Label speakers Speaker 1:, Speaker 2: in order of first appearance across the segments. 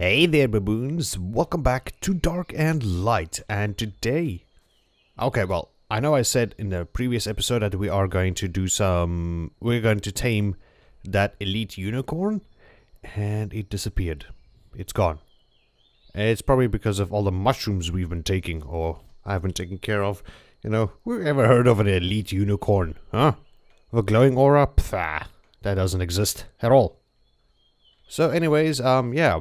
Speaker 1: Hey there, baboons! Welcome back to Dark and Light, and today... Okay, well, I know I said in the previous episode that we are going to do some... We're going to tame that elite unicorn, and it disappeared. It's gone. It's probably because of all the mushrooms we've been taking, or I've been taking care of. You know, who ever heard of an elite unicorn, huh? With a glowing aura? Pfah, that doesn't exist at all. So anyways, yeah.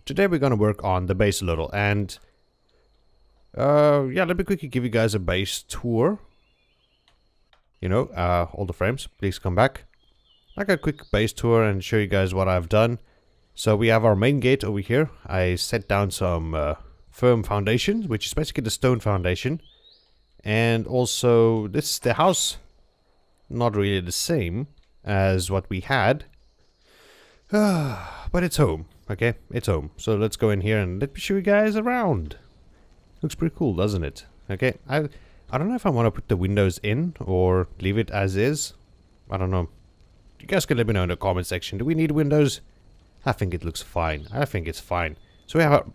Speaker 1: Today we're gonna work on the base a little, and yeah, let me quickly give you guys a base tour. You know, all the frames, please come back. I got a quick base tour and show you guys what I've done. So we have our main gate over here. I set down some firm foundations, which is basically the stone foundation. And also, this is the house. Not really the same as what we had. But it's home. Okay, it's home. So let's go in here and let me show you guys around. Looks pretty cool, doesn't it? Okay, I don't know if I want to put the windows in or leave it as is. I don't know. You guys can let me know in the comment section. Do we need windows? I think it looks fine. I think it's fine. So we have our...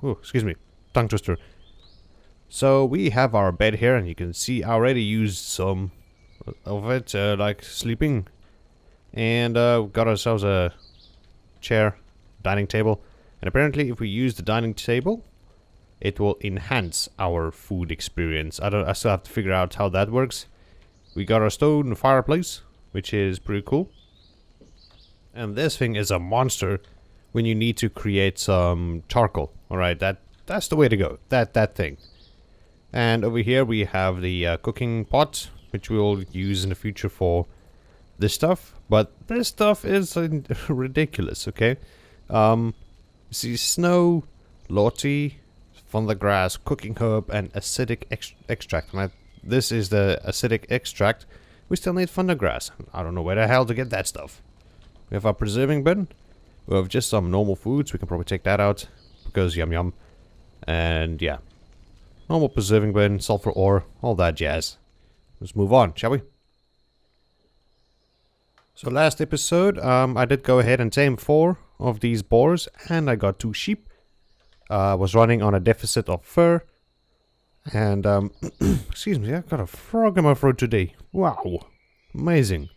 Speaker 1: oh, excuse me. Tongue twister. So we have our bed here, and you can see I already used some of it, like sleeping. And got ourselves a chair. Dining table, and apparently if we use the dining table it will enhance our food experience. I still have to figure out how that works. We got our stone fireplace, which is pretty cool, and this thing is a monster when you need to create some charcoal. Alright, that's the way to go, that thing. And over here we have the cooking pot, which we'll use in the future for this stuff, but this stuff is ridiculous. Okay, see, snow, loti, from the grass, cooking herb, and acidic extract. And this is the acidic extract. We still need fundergrass. I don't know where the hell to get that stuff. We have our preserving bin. We have just some normal foods. We can probably take that out because yum yum. And yeah, normal preserving bin, sulfur ore, all that jazz. Let's move on, shall we? So last episode, I did go ahead and tame 4 of these boars, and I got 2 sheep. Was running on a deficit of fur, and excuse me, I got a frog in my throat today. Wow, amazing.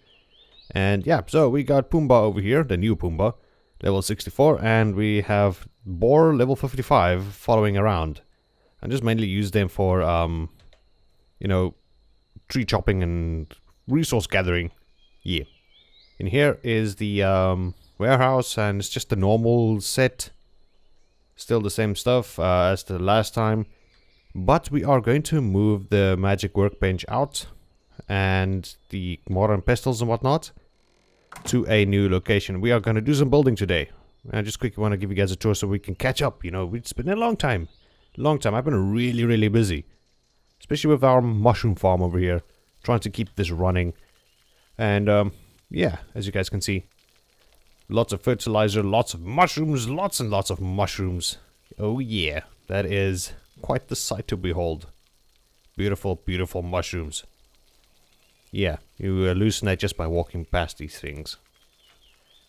Speaker 1: And yeah, so we got Pumbaa over here, the new Pumbaa, level 64, and we have boar level 55 following around. I just mainly use them for you know, tree chopping and resource gathering. Yeah. In here is the warehouse, and it's just the normal set. Still the same stuff as the last time. But we are going to move the magic workbench out and the modern pestles and whatnot to a new location. We are going to do some building today. I just quickly want to give you guys a tour so we can catch up. You know, it's been a long time. Long time. I've been really busy. Especially with our mushroom farm over here. Trying to keep this running. And yeah, as you guys can see, lots of fertilizer, lots of mushrooms, lots and lots of mushrooms. Oh yeah, that is quite the sight to behold. Beautiful, beautiful mushrooms. Yeah, you hallucinate just by walking past these things.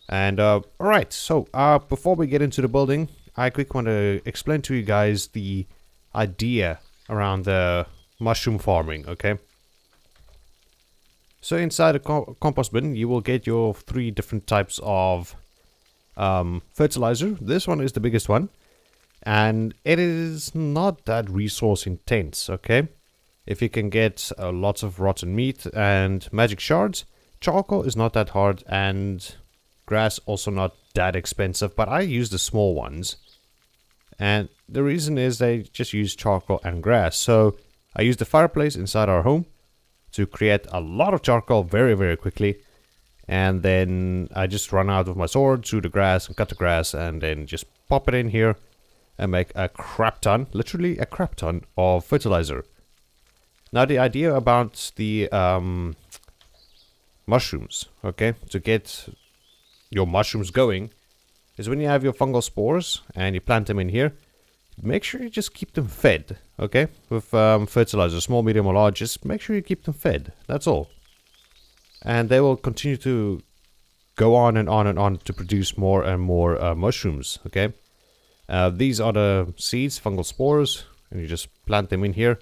Speaker 1: And alright, so before we get into the building, I quickly want to explain to you guys the idea around the mushroom farming, okay? So inside a compost bin, you will get your 3 different types of fertilizer. This one is the biggest one, and it is not that resource intense, okay? If you can get lots of rotten meat and magic shards, charcoal is not that hard, and grass also not that expensive, but I use the small ones. And the reason is they just use charcoal and grass. So I use the fireplace inside our home to create a lot of charcoal very quickly, and then I just run out with my sword through the grass and cut the grass, and then just pop it in here and make a crap ton, literally a crap ton of fertilizer. Now the idea about the mushrooms, okay, to get your mushrooms going, is when you have your fungal spores and you plant them in here, make sure you just keep them fed, okay? With fertilizer, small, medium, or large, just make sure you keep them fed. That's all. And they will continue to go on and on and on to produce more and more mushrooms, okay? These are the seeds, fungal spores, and you just plant them in here.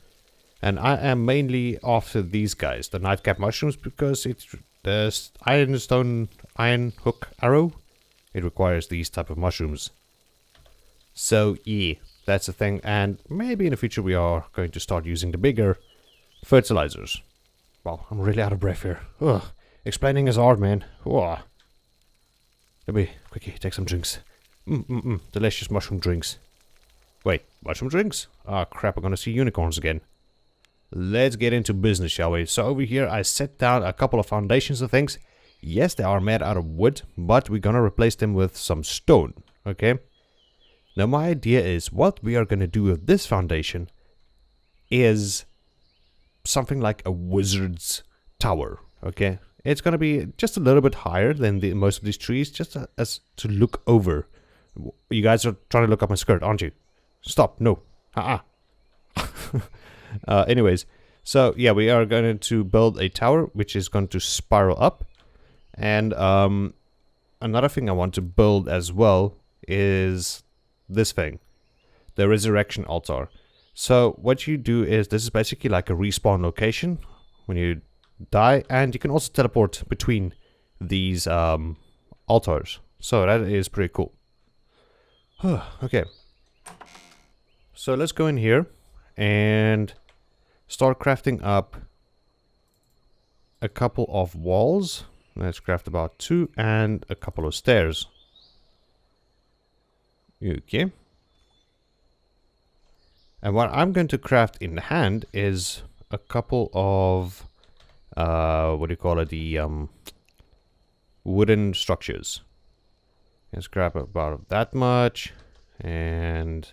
Speaker 1: And I am mainly after these guys, the nightcap mushrooms, because it's the iron hook arrow. It requires these type of mushrooms. So yeah, that's the thing. And maybe in the future we are going to start using the bigger fertilizers. Wow, I'm really out of breath here. Ugh, explaining is hard, man. Ugh. Let me quickly take some drinks. Delicious mushroom drinks. Wait, mushroom drinks? Ah, crap, I'm gonna see unicorns again. Let's get into business, shall we? So over here I set down a couple of foundations of things. Yes, they are made out of wood, but we're gonna replace them with some stone, okay? Now my idea is what we are gonna do with this foundation is something like a wizard's tower, okay? It's gonna be just a little bit higher than most of these trees, just as to look over. You guys are trying to look up my skirt, aren't you? Stop, no. Anyways, so yeah, we are going to build a tower which is going to spiral up. And another thing I want to build as well is this thing, the resurrection altar. So what you do is, this is basically like a respawn location when you die, and you can also teleport between these altars. So that is pretty cool. Okay, so let's go in here and start crafting up a couple of walls. Let's craft about 2 and a couple of stairs. Okay. And what I'm going to craft in hand is a couple of what do you call it, the wooden structures. Let's grab about that much, and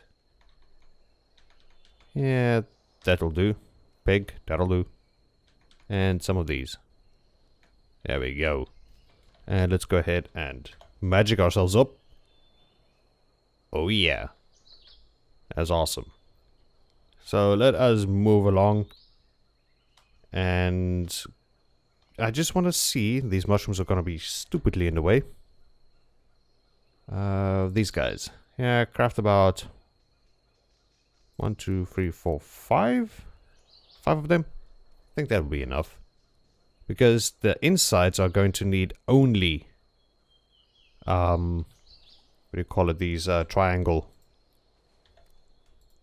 Speaker 1: yeah, that'll do. Big, that'll do. And some of these. There we go. And let's go ahead and magic ourselves up. Oh yeah. That's awesome. So let us move along. And I just want to see, these mushrooms are going to be stupidly in the way. These guys. Yeah, craft about 1, 2, 3, 4, 5. 5 of them. I think that will be enough. Because the insides are going to need only what do you call it, these triangle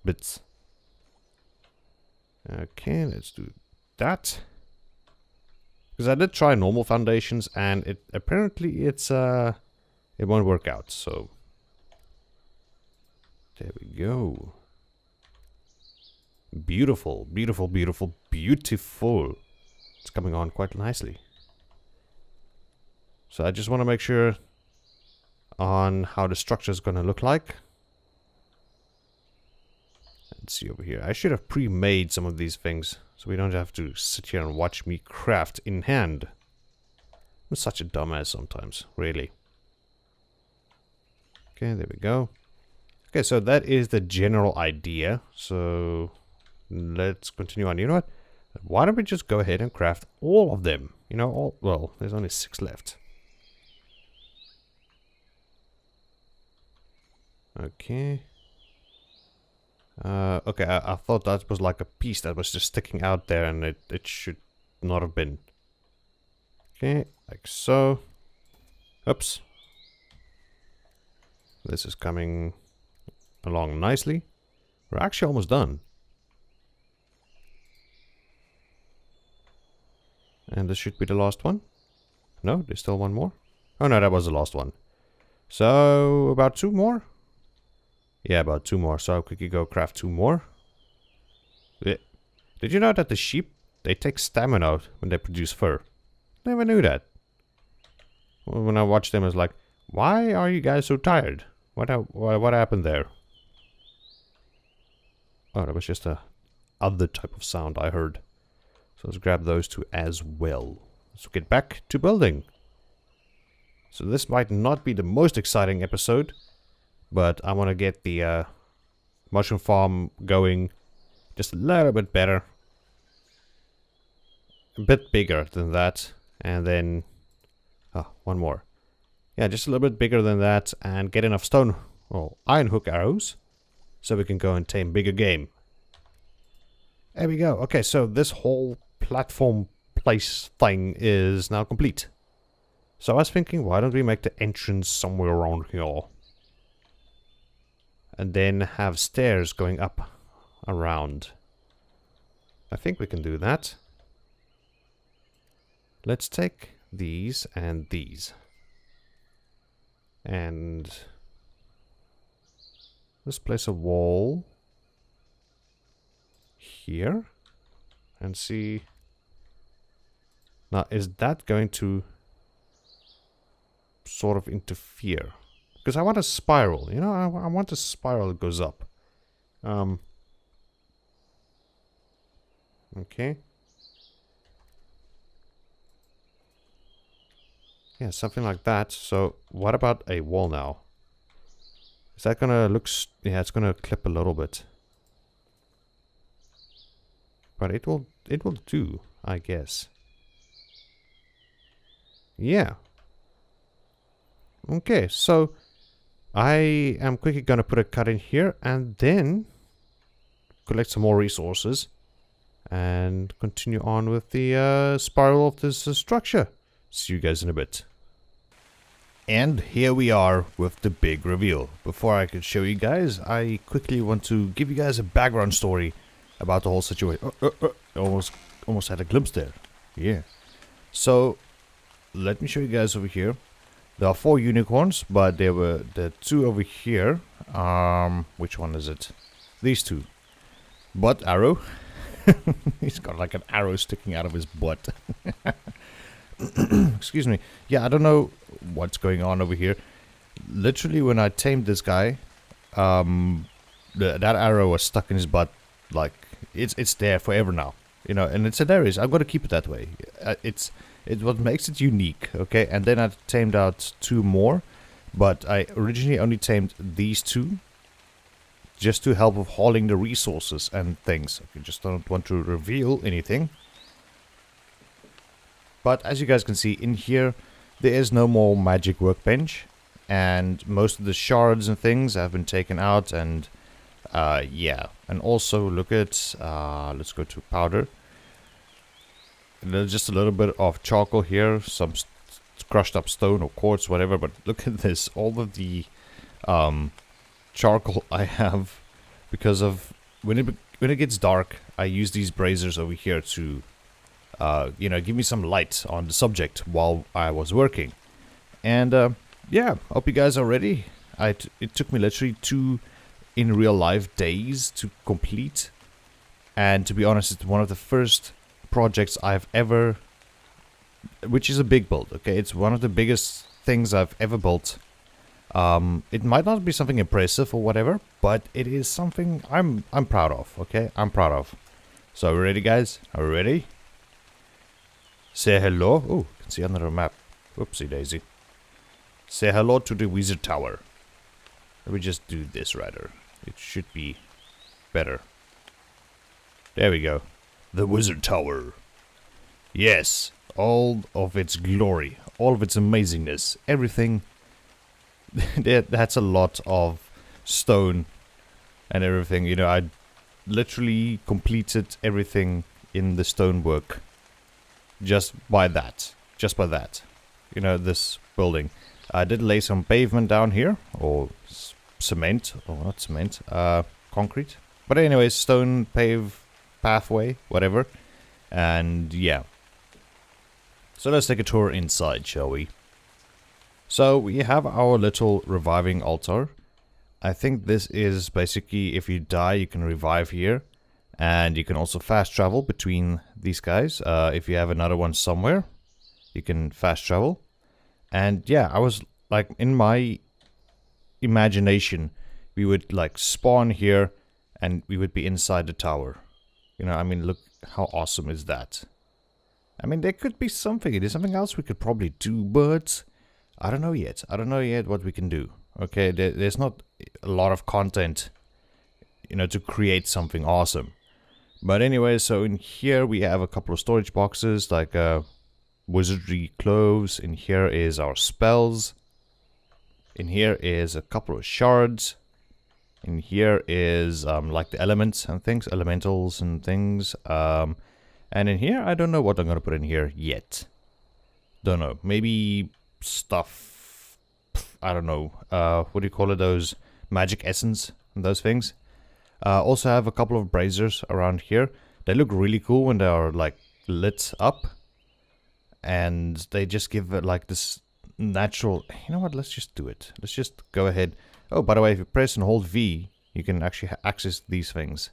Speaker 1: bits. Okay, let's do that. Because I did try normal foundations and it apparently it won't work out, so there we go. Beautiful, beautiful, beautiful, beautiful. It's coming on quite nicely. So I just want to make sure on how the structure is going to look like. Let's see over here. I should have pre-made some of these things so we don't have to sit here and watch me craft in hand. I'm such a dumbass sometimes, really. Okay, there we go. Okay, so that is the general idea. So let's continue on. You know what? Why don't we just go ahead and craft all of them? You know, all, well, there's only 6 left. Okay. Okay, I thought that was like a piece that was just sticking out there, and it should not have been. Okay, like so. Oops. This is coming along nicely. We're actually almost done. And this should be the last one. No, there's still one more. Oh no, that was the last one. So, about 2 more? Yeah, about 2 more. So I'll quickly go craft 2 more. Did you know that the sheep, they take stamina when they produce fur? Never knew that. When I watched them, I was like, why are you guys so tired? What happened there? Oh, that was just a other type of sound I heard. So let's grab those 2 as well. Let's get back to building. So this might not be the most exciting episode, but I want to get the mushroom farm going just a little bit better. A bit bigger than that. And then... oh, one more. Yeah, just a little bit bigger than that. And get enough stone well, iron hook arrows, so we can go and tame bigger game. There we go. Okay, so this whole platform place thing is now complete. So I was thinking, why don't we make the entrance somewhere around here? And then have stairs going up around. I think we can do that. Let's take these and these. And let's place a wall here and see. Now, is that going to sort of interfere? Because I want a spiral, you know, I want a spiral that goes up. Okay. Yeah, something like that. So, what about a wall now? Is that gonna look... yeah, it's gonna clip a little bit. But it will do, I guess. Yeah. Okay, so I am quickly gonna put a cut in here and then collect some more resources and continue on with the spiral of this structure. See you guys in a bit. And here we are with the big reveal. Before I can show you guys, I quickly want to give you guys a background story about the whole situation. Almost had a glimpse there. Yeah. So, let me show you guys over here. There are 4 unicorns, but there were the 2 over here. Which one is it? These 2. Butt arrow. He's got like an arrow sticking out of his butt. Excuse me. Yeah, I don't know what's going on over here. Literally, when I tamed this guy, that arrow was stuck in his butt. Like, it's there forever now. You know, and it's hilarious. I've got to keep it that way. It's what makes it unique, okay? And then I tamed out 2 more, but I originally only tamed these 2 just to help with hauling the resources and things. I just don't want to reveal anything. But as you guys can see in here, there is no more magic workbench, and most of the shards and things have been taken out, and yeah. And also look at, let's go to powder. There's just a little bit of charcoal here, some crushed up stone or quartz, whatever, but look at this, all of the charcoal I have, because of when it gets dark, I use these braziers over here to you know, give me some light on the subject while I was working. And yeah, hope you guys are ready. It took me literally 2 in real life days to complete, and to be honest, it's one of the first projects I've ever, which is a big build, okay? It's one of the biggest things I've ever built. It might not be something impressive or whatever, but it is something I'm proud of, okay? I'm proud of. So, are we ready, guys? Are we ready? Say hello. Oh, you can see another map. Whoopsie daisy. Say hello to the wizard tower. Let me just do this rather. It should be better. There we go. The wizard tower. Yes, all of its glory, all of its amazingness, everything. That's a lot of stone and everything. You know, I literally completed everything in the stonework just by that. Just by that. You know, this building. I did lay some pavement down here, or cement, or not cement, concrete. But anyways, stone pave pathway, whatever. And yeah. So let's take a tour inside, shall we? So we have our little reviving altar. I think this is basically, if you die, you can revive here. And you can also fast travel between these guys. If you have another one somewhere, you can fast travel. And yeah, I was like, in my imagination, we would like spawn here and we would be inside the tower. You know, I mean, look, how awesome is that? I mean, there could be something. There's something else we could probably do, but I don't know yet. I don't know yet what we can do. Okay, there's not a lot of content, you know, to create something awesome. But anyway, so in here we have a couple of storage boxes, like wizardry cloves. In here is our spells. In here is a couple of shards. In here is like the elements and things, elementals and things. And in here, I don't know what I'm gonna put in here yet. Don't know. Maybe stuff. I don't know. What do you call it? Those magic essence and those things. Also have a couple of braziers around here. They look really cool when they are like lit up, and they just give it like this natural. You know what? Let's just do it. Let's just go ahead. Oh, by the way, if you press and hold V, you can actually access these things,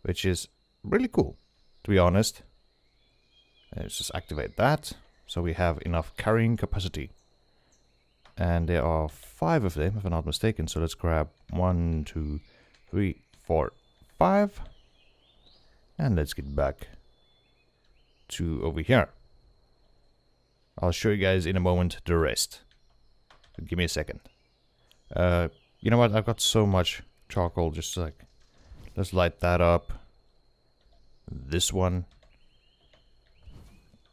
Speaker 1: which is really cool, to be honest. Let's just activate that, so we have enough carrying capacity. And there are 5 of them, if I'm not mistaken. So let's grab 1, 2, 3, 4, 5. And let's get back to over here. I'll show you guys in a moment the rest. Give me a second. You know what? I've got so much charcoal. Just like, let's light that up. This one.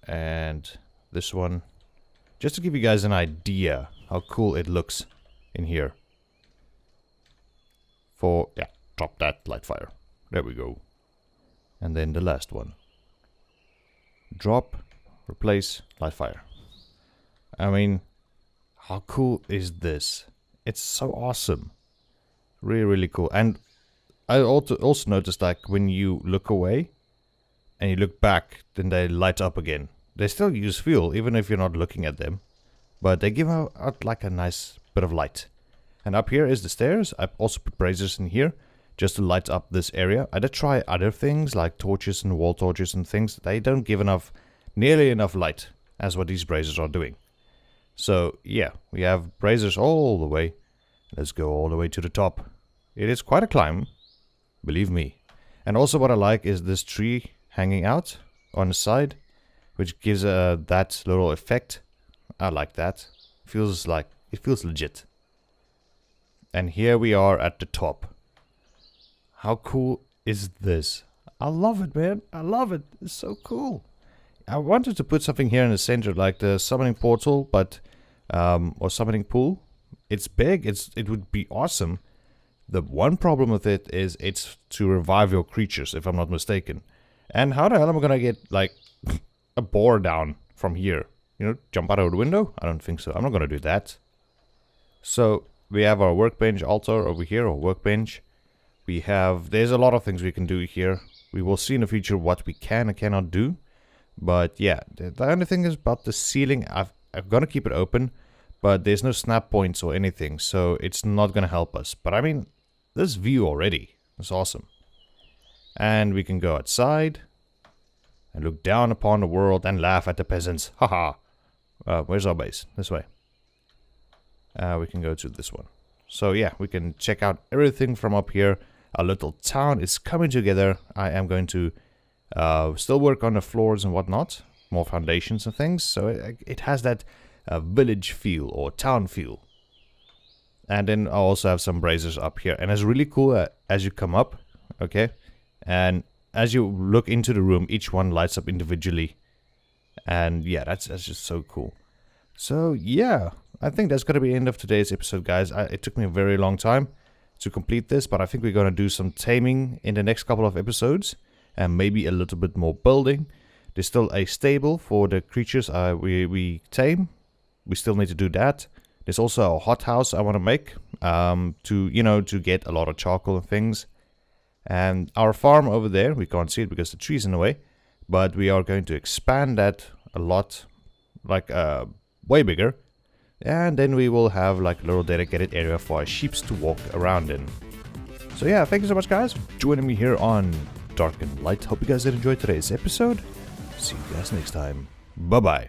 Speaker 1: And this one. Just to give you guys an idea how cool it looks in here. Yeah, drop that light fire. There we go. And then the last one. Drop, replace, light fire. I mean, how cool is this? It's so awesome. Really, really cool. And I also noticed, like, when you look away and you look back, then they light up again. They still use fuel, even if you're not looking at them. But they give out like a nice bit of light. And up here is the stairs. I've also put braziers in here just to light up this area. I did try other things like torches and wall torches and things. They don't give nearly enough light as what these braziers are doing. So yeah, we have braziers all the way. Let's go all the way to the top. It is quite a climb, believe me. And also what I like is this tree hanging out on the side, which gives that little effect. I like that. It feels legit. And here we are at the top. How cool is this? I love it, man. I love it. It's so cool. I wanted to put something here in the center, like the summoning portal, but or summoning pool. It's big. It would be awesome. The one problem with it is it's to revive your creatures, if I'm not mistaken. And how the hell am I gonna get like a boar down from here? You know, jump out of the window? I don't think so. I'm not gonna do that. So we have our workbench altar over here, or workbench. There's a lot of things we can do here. We will see in the future what we can and cannot do. But yeah, the only thing is about the ceiling. I'm gonna keep it open, but there's no snap points or anything, so it's not gonna help us. But I mean, this view already is awesome. And we can go outside and look down upon the world and laugh at the peasants. Haha. Where's our base? This way. We can go to this one. So yeah, we can check out everything from up here. Our little town is coming together. I am going to still work on the floors and whatnot. More foundations and things. So it has that village feel or town feel. And then I also have some braziers up here. And it's really cool as you come up. Okay. And as you look into the room, each one lights up individually. And yeah, that's just so cool. So yeah, I think that's going to be the end of today's episode, guys. It took me a very long time to complete this, but I think we're going to do some taming in the next couple of episodes. And maybe a little bit more building. There's still a stable for the creatures we tame. We still need to do that. There's also a hothouse I want to make to get a lot of charcoal and things. And our farm over there, we can't see it because the tree's in the way, but we are going to expand that a lot, like way bigger. And then we will have like a little dedicated area for our sheeps to walk around in. So yeah, thank you so much, guys, for joining me here on Dark and Light. Hope you guys did enjoy today's episode. See you guys next time. Bye-bye.